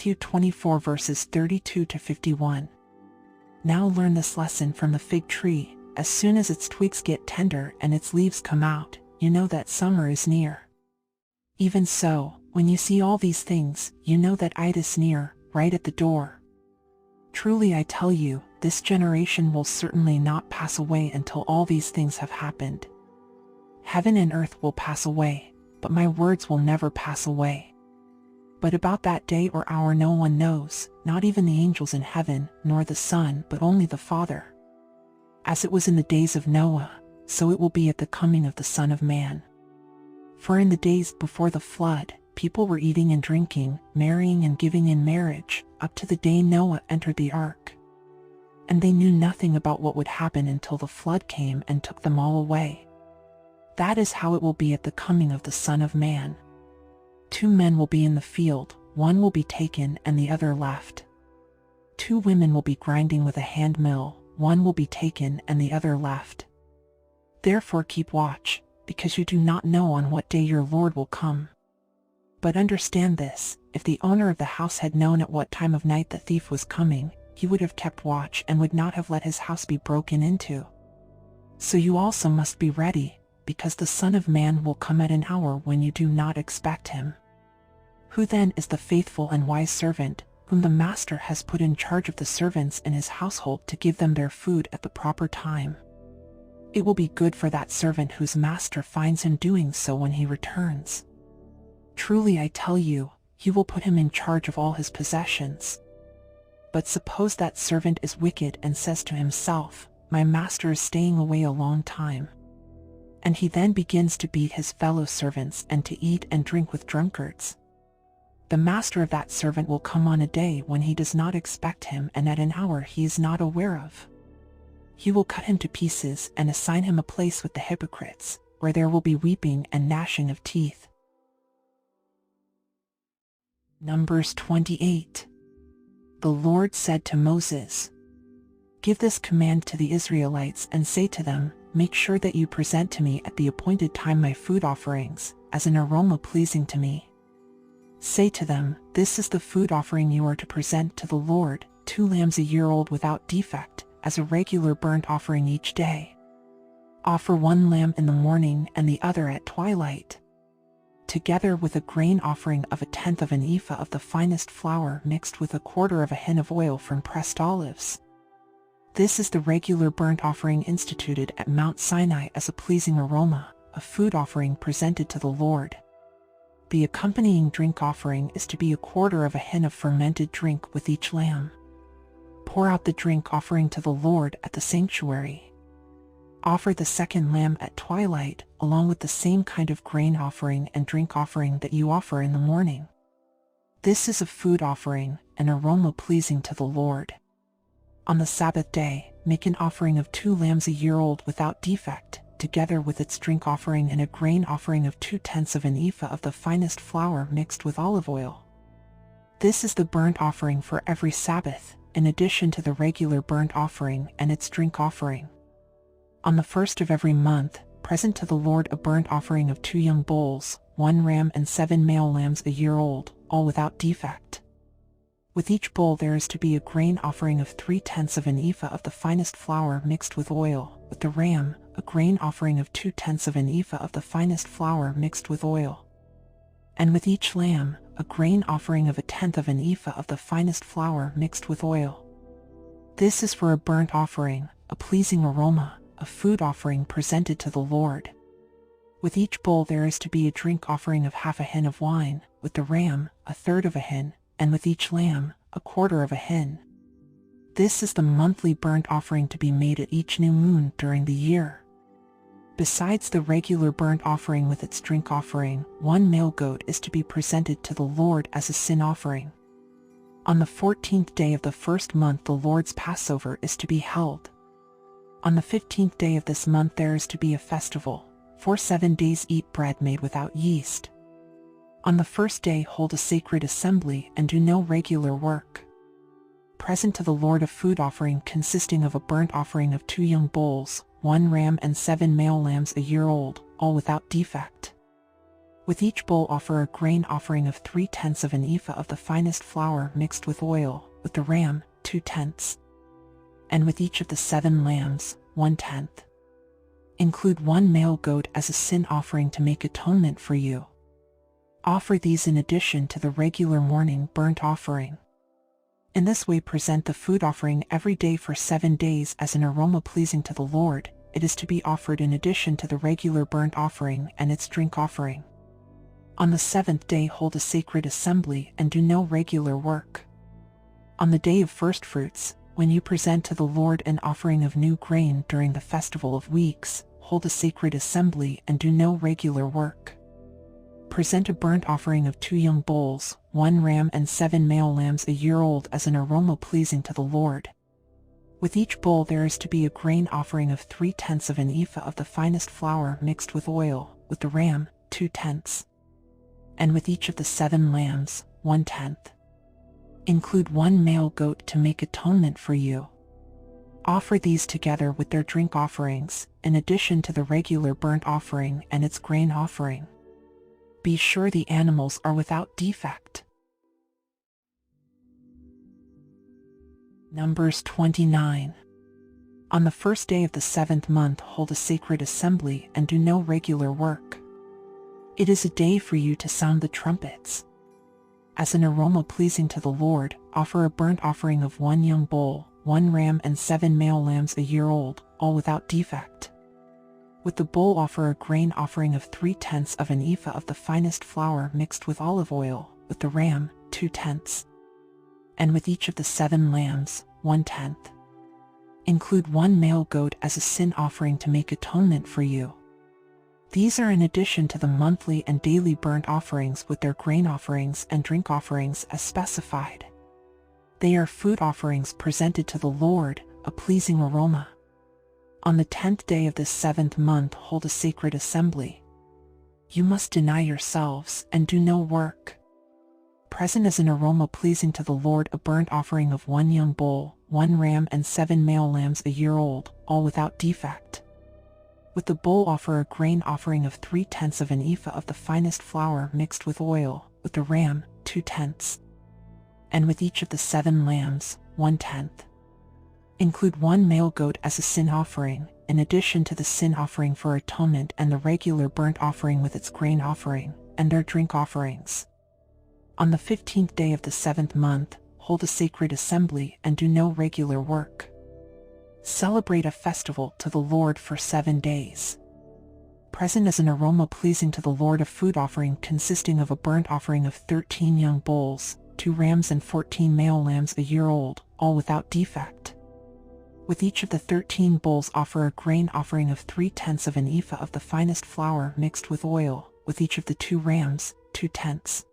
Matthew 24 verses 32 to 51. Now learn this lesson from the fig tree. As soon as its twigs get tender and its leaves come out, you know that summer is near. Even so, when you see all these things, you know that it is near, right at the door. Truly I tell you, this generation will certainly not pass away until all these things have happened. Heaven and earth will pass away, but my words will never pass away. But about that day or hour no one knows, not even the angels in heaven, nor the Son, but only the Father. As it was in the days of Noah, so it will be at the coming of the Son of Man. For in the days before the flood, people were eating and drinking, marrying and giving in marriage, up to the day Noah entered the ark. And they knew nothing about what would happen until the flood came and took them all away. That is how it will be at the coming of the Son of Man. 2 men will be in the field, one will be taken and the other left. 2 women will be grinding with a hand mill, one will be taken and the other left. Therefore keep watch, because you do not know on what day your Lord will come. But understand this, if the owner of the house had known at what time of night the thief was coming, he would have kept watch and would not have let his house be broken into. So you also must be ready, because the Son of Man will come at an hour when you do not expect him. Who then is the faithful and wise servant, whom the master has put in charge of the servants in his household to give them their food at the proper time? It will be good for that servant whose master finds him doing so when he returns. Truly I tell you, he will put him in charge of all his possessions. But suppose that servant is wicked and says to himself, "My master is staying away a long time." And he then begins to beat his fellow servants and to eat and drink with drunkards. The master of that servant will come on a day when he does not expect him and at an hour he is not aware of. He will cut him to pieces and assign him a place with the hypocrites, where there will be weeping and gnashing of teeth. Numbers 28. The Lord said to Moses, "Give this command to the Israelites and say to them, make sure that you present to me at the appointed time my food offerings, as an aroma pleasing to me. Say to them, this is the food offering you are to present to the Lord, 2 lambs a year old without defect, as a regular burnt offering each day. Offer 1 lamb in the morning and the other at twilight, together with a grain offering of 1/10 of an ephah of the finest flour mixed with 1/4 of a hin of oil from pressed olives. This is the regular burnt offering instituted at Mount Sinai as a pleasing aroma, a food offering presented to the Lord. The accompanying drink offering is to be 1/4 of a hin of fermented drink with each lamb. Pour out the drink offering to the Lord at the sanctuary. Offer the 2nd lamb at twilight, along with the same kind of grain offering and drink offering that you offer in the morning. This is a food offering, an aroma pleasing to the Lord. On the Sabbath day, make an offering of 2 lambs a year old without defect, together with its drink offering and a grain offering of 2/10 of an ephah of the finest flour mixed with olive oil. This is the burnt offering for every Sabbath, in addition to the regular burnt offering and its drink offering. On the 1st of every month, present to the Lord a burnt offering of 2 young bulls, 1 ram and 7 male lambs a year old, all without defect. With each bull there is to be a grain offering of 3/10 of an ephah of the finest flour mixed with oil, with the ram, a grain offering of 2/10 of an ephah of the finest flour mixed with oil. And with each lamb, a grain offering of 1/10 of an ephah of the finest flour mixed with oil. This is for a burnt offering, a pleasing aroma, a food offering presented to the Lord. With each bull there is to be a drink offering of 1/2 a hin of wine, with the ram, 1/3 of a hin, and with each lamb, 1/4 of a hin. This is the monthly burnt offering to be made at each new moon during the year. Besides the regular burnt offering with its drink offering, 1 male goat is to be presented to the Lord as a sin offering. On the 14th day of the 1st month the Lord's Passover is to be held. On the 15th day of this month there is to be a festival. For 7 days eat bread made without yeast. On the 1st day hold a sacred assembly and do no regular work. Present to the Lord a food offering consisting of a burnt offering of 2 young bulls, 1 ram and 7 male lambs a year old, all without defect. With each bowl offer a grain offering of 3/10 of an ephah of the finest flour mixed with oil, with the ram, 2/10. And with each of the 7 lambs, 1/10. Include 1 male goat as a sin offering to make atonement for you. Offer these in addition to the regular morning burnt offering. In this way present the food offering every day for 7 days as an aroma pleasing to the Lord. It is to be offered in addition to the regular burnt offering and its drink offering. On the 7th day hold a sacred assembly and do no regular work. On the day of first fruits, when you present to the Lord an offering of new grain during the festival of weeks, hold a sacred assembly and do no regular work. Present a burnt offering of 2 young bulls, 1 ram and 7 male lambs a year old as an aroma pleasing to the Lord. With each bull there is to be a grain offering of 3/10 of an ephah of the finest flour mixed with oil, with the ram, 2/10. And with each of the 7 lambs, 1/10. Include 1 male goat to make atonement for you. Offer these together with their drink offerings, in addition to the regular burnt offering and its grain offering. Be sure the animals are without defect. Numbers 29. On the first day of the 7th month hold a sacred assembly and do no regular work. It is a day for you to sound the trumpets. As an aroma pleasing to the Lord, offer a burnt offering of 1 young bull, 1 ram and 7 male lambs a year old, all without defect. With the bull offer a grain offering of 3/10 of an ephah of the finest flour mixed with olive oil, with the ram, 2/10. And with each of the 7 lambs, 1/10. Include 1 male goat as a sin offering to make atonement for you. These are in addition to the monthly and daily burnt offerings with their grain offerings and drink offerings as specified. They are food offerings presented to the Lord, a pleasing aroma. On the 10th day of this 7th month hold a sacred assembly. You must deny yourselves and do no work. Present as an aroma pleasing to the Lord a burnt offering of 1 young bull, 1 ram and 7 male lambs a year old, all without defect. With the bull offer a grain offering of 3/10 of an ephah of the finest flour mixed with oil, with the ram, 2/10. And with each of the 7 lambs, 1/10. Include 1 male goat as a sin offering, in addition to the sin offering for atonement and the regular burnt offering with its grain offering, and their drink offerings. On the 15th day of the 7th month, hold a sacred assembly and do no regular work. Celebrate a festival to the Lord for 7 days. Present as an aroma pleasing to the Lord a food offering consisting of a burnt offering of 13 young bulls, 2 rams and 14 male lambs a year old, all without defect. With each of the 13 bulls offer a grain offering of 3/10 of an ephah of the finest flour mixed with oil, with each of the 2 rams, 2/10.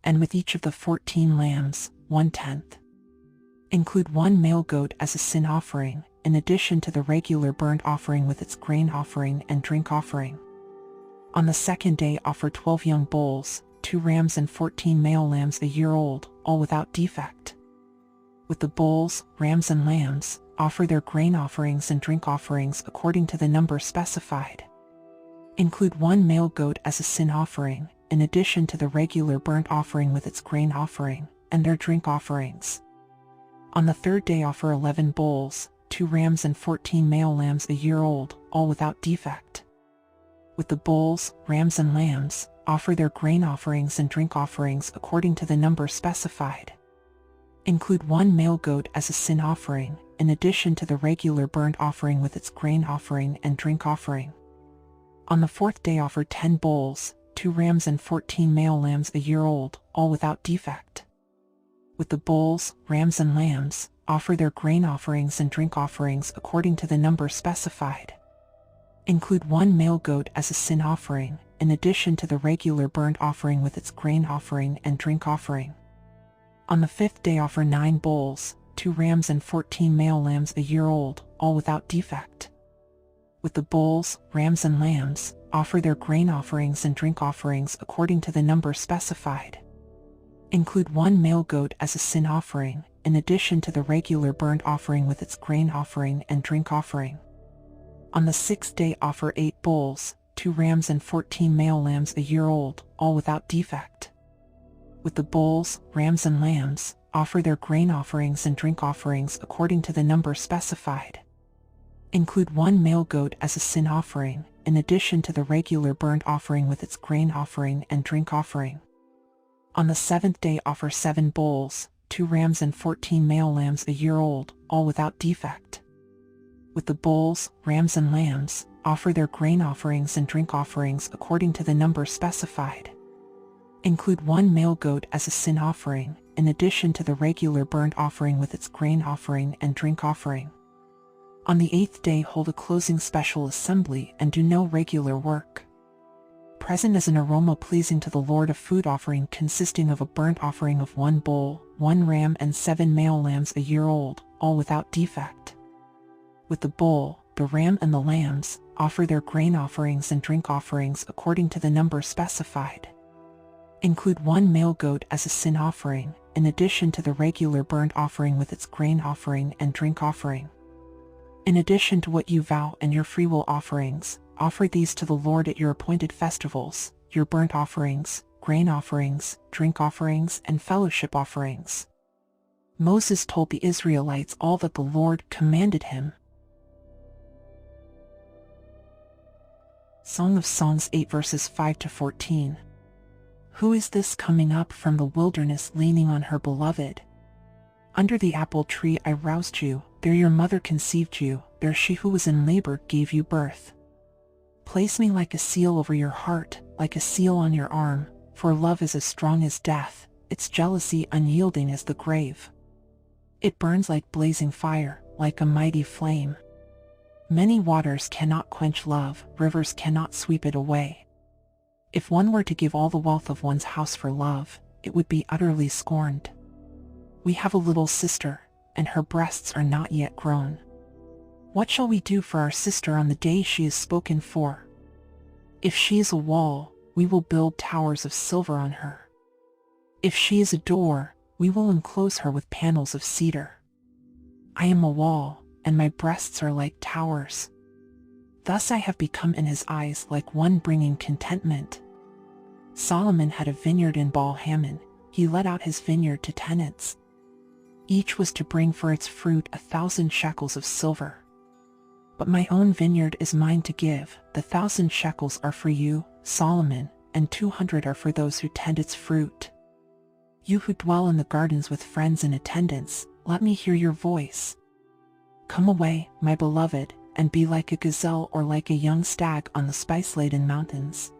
And with each of the 14 lambs, 1/10. Include 1 male goat as a sin offering, in addition to the regular burnt offering with its grain offering and drink offering. On the 2nd day offer 12 young bulls, 2 rams and 14 male lambs a year old, all without defect. With the bulls, rams and lambs, offer their grain offerings and drink offerings according to the number specified. Include 1 male goat as a sin offering, in addition to the regular burnt offering with its grain offering, and their drink offerings. On the 3rd day offer 11 bulls, 2 rams and 14 male lambs a year old, all without defect. With the bulls, rams and lambs, offer their grain offerings and drink offerings according to the number specified. Include 1 male goat as a sin offering, in addition to the regular burnt offering with its grain offering and drink offering. On the 4th day offer 10 bulls, 2 rams and 14 male lambs a year old, all without defect. With the bulls, rams and lambs, offer their grain offerings and drink offerings according to the number specified. Include 1 male goat as a sin offering, in addition to the regular burnt offering with its grain offering and drink offering. On the 5th day offer 9 bulls, 2 rams and 14 male lambs a year old, all without defect. With the bulls, rams and lambs, offer their grain offerings and drink offerings according to the number specified. Include 1 male goat as a sin offering, in addition to the regular burnt offering with its grain offering and drink offering. On the 6th day offer 8 bulls, 2 rams and 14 male lambs a year old, all without defect. With the bulls, rams and lambs, offer their grain offerings and drink offerings according to the number specified. Include 1 male goat as a sin offering, in addition to the regular burnt offering with its grain offering and drink offering. On the 7th day offer 7 bulls, 2 rams and 14 male lambs a year old, all without defect. With the bulls, rams and lambs, offer their grain offerings and drink offerings according to the number specified. Include 1 male goat as a sin offering, in addition to the regular burnt offering with its grain offering and drink offering. On the 8th day hold a closing special assembly and do no regular work. Present as an aroma pleasing to the Lord a food offering consisting of a burnt offering of 1 bull, 1 ram and 7 male lambs a year old, all without defect. With the bull, the ram and the lambs, offer their grain offerings and drink offerings according to the number specified. Include 1 male goat as a sin offering, in addition to the regular burnt offering with its grain offering and drink offering. In addition to what you vow and your freewill offerings, offer these to the Lord at your appointed festivals, your burnt offerings, grain offerings, drink offerings, and fellowship offerings. Moses told the Israelites all that the Lord commanded him. Song of Songs 8 verses 5 to 14. Who is this coming up from the wilderness leaning on her beloved? Under the apple tree I roused you, there your mother conceived you, there she who was in labor gave you birth. Place me like a seal over your heart, like a seal on your arm, for love is as strong as death, its jealousy unyielding as the grave. It burns like blazing fire, like a mighty flame. Many waters cannot quench love, rivers cannot sweep it away. If one were to give all the wealth of one's house for love, it would be utterly scorned. We have a little sister, and her breasts are not yet grown. What shall we do for our sister on the day she is spoken for? If she is a wall, we will build towers of silver on her. If she is a door, we will enclose her with panels of cedar. I am a wall, and my breasts are like towers. Thus I have become in his eyes like one bringing contentment. Solomon had a vineyard in Baal-Hamon. He let out his vineyard to tenants. Each was to bring for its fruit 1,000 shekels of silver. But my own vineyard is mine to give. The 1,000 shekels are for you, Solomon, and 200 are for those who tend its fruit. You who dwell in the gardens with friends and attendants, let me hear your voice. Come away, my beloved, and be like a gazelle or like a young stag on the spice-laden mountains.